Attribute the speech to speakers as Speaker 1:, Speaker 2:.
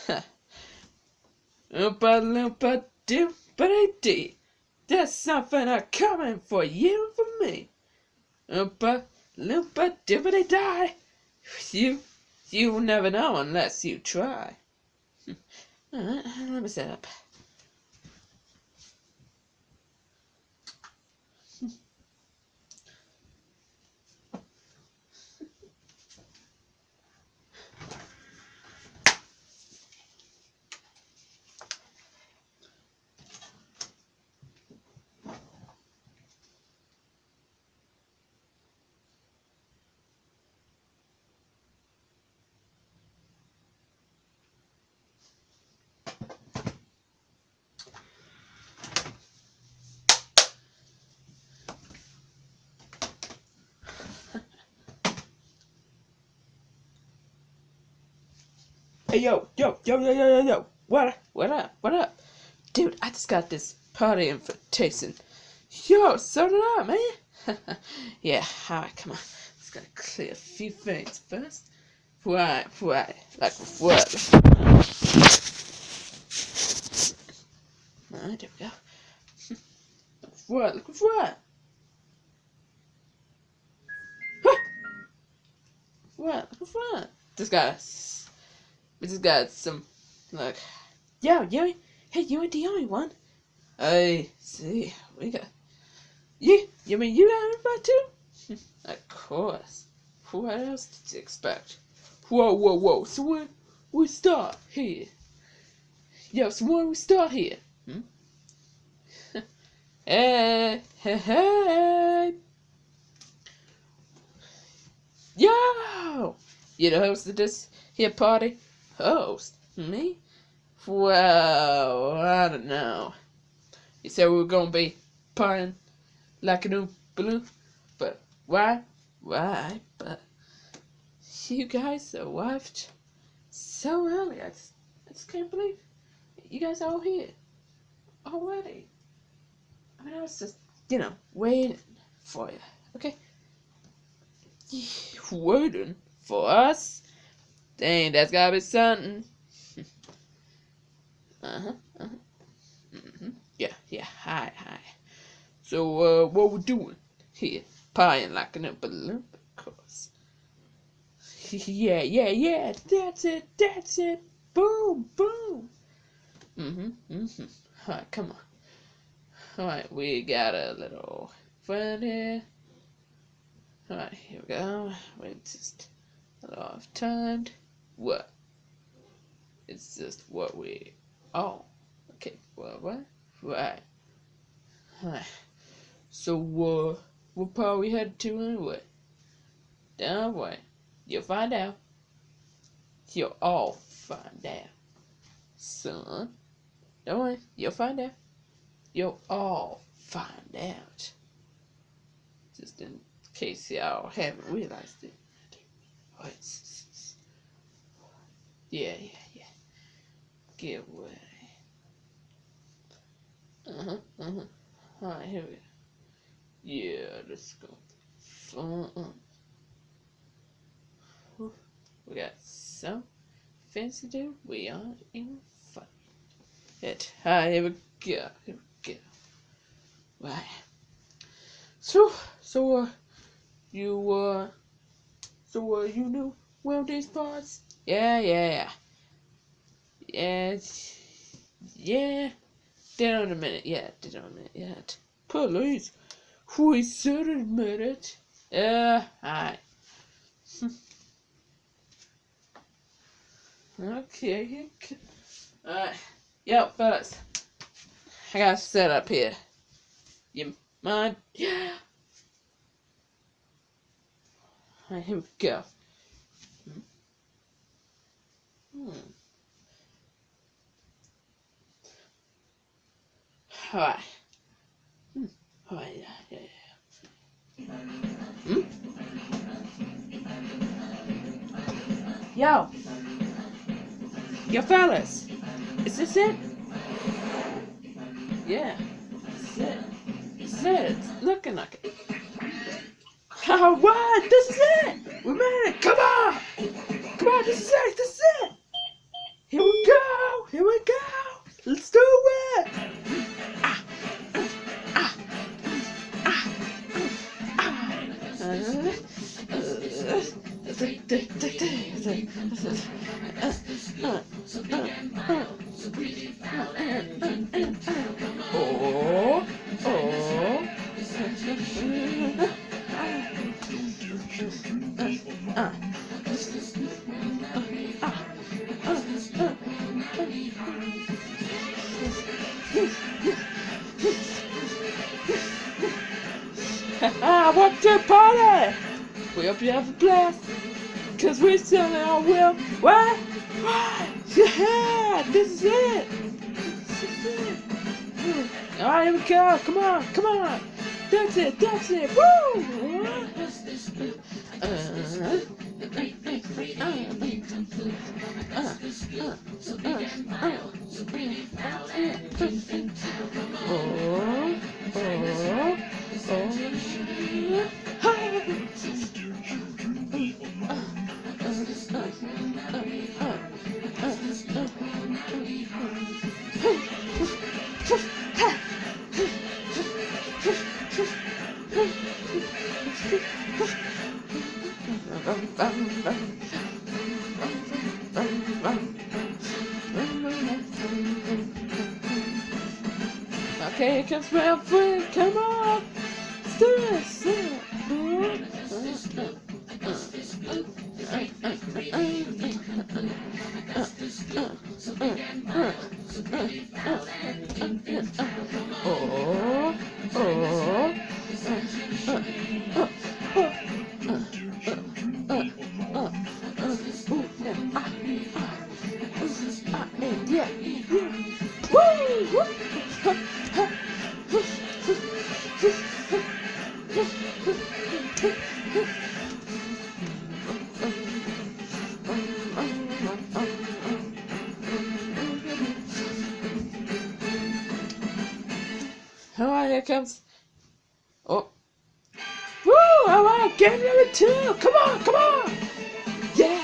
Speaker 1: Oompa Loompa doopity-dee. There's something a-coming for you and for me. Oompa Loompa doopity-die. You'll never know unless you try. Alright, let me set up. Hey, yo, what up? Dude, I just got this party invitation. Yo, so did I, man. Yeah, alright, come on. Just gotta clear a few things first. Right, like what? Alright, there we go. Look what? What? We just got some, look. Yo, hey, you ain't the only one. I see, we got, you mean you got everybody too? Of course. What else did you expect? Whoa, so we start here. Yo, so where we start here? Hey. Yo! You the host of this here party? Host? Me? Well, I don't know. You said we were gonna be partying like an Oompa Loompa, but why? But you guys arrived so early. I just can't believe you guys are all here already. I mean, I was just, waiting for you, okay? Waiting for us? Dang, that's gotta be something. Yeah, hi. So, what we doing here? Partying like an Oompa Loompa, of course. Yeah, that's it. Boom. Alright, come on. Alright, we got a little friend here. Alright, here we go. Wait just a little off timed. What? It's just what we. Oh, okay. What? Right. So, what part we headed to anyway? Don't worry. You'll find out. You'll all find out. Son. Don't worry. You'll find out. You'll all find out. Just in case y'all haven't realized it. Right. Yeah. Get ready. Alright, here we go. Yeah, let's go. Fun. We got some fancy to do. We are in fun. Alright, here we go. Right. So, you knew well these parts? Yeah. Did on a minute yet. Police. We should admit it. Alright. Okay. Alright. Yo, fellas. I got set up here. You mind? Yeah. Alright, here we go. Alright. Alright, yeah. Yo, fellas. Is this it? Yeah. This is it. It's looking like it. Alright, this is it. We made it. Come on, this is it. Here we go. Welcome to the party! We hope you have a blast, cause we're selling our will. What? Yeah, this is it! Alright, here we go, come on, come on! That's it, woo! Okay, here comes my friend, come on! Let's do this! Alright, here comes. Oh. Woo! Alright, game number 2! Come on, come on! Yeah!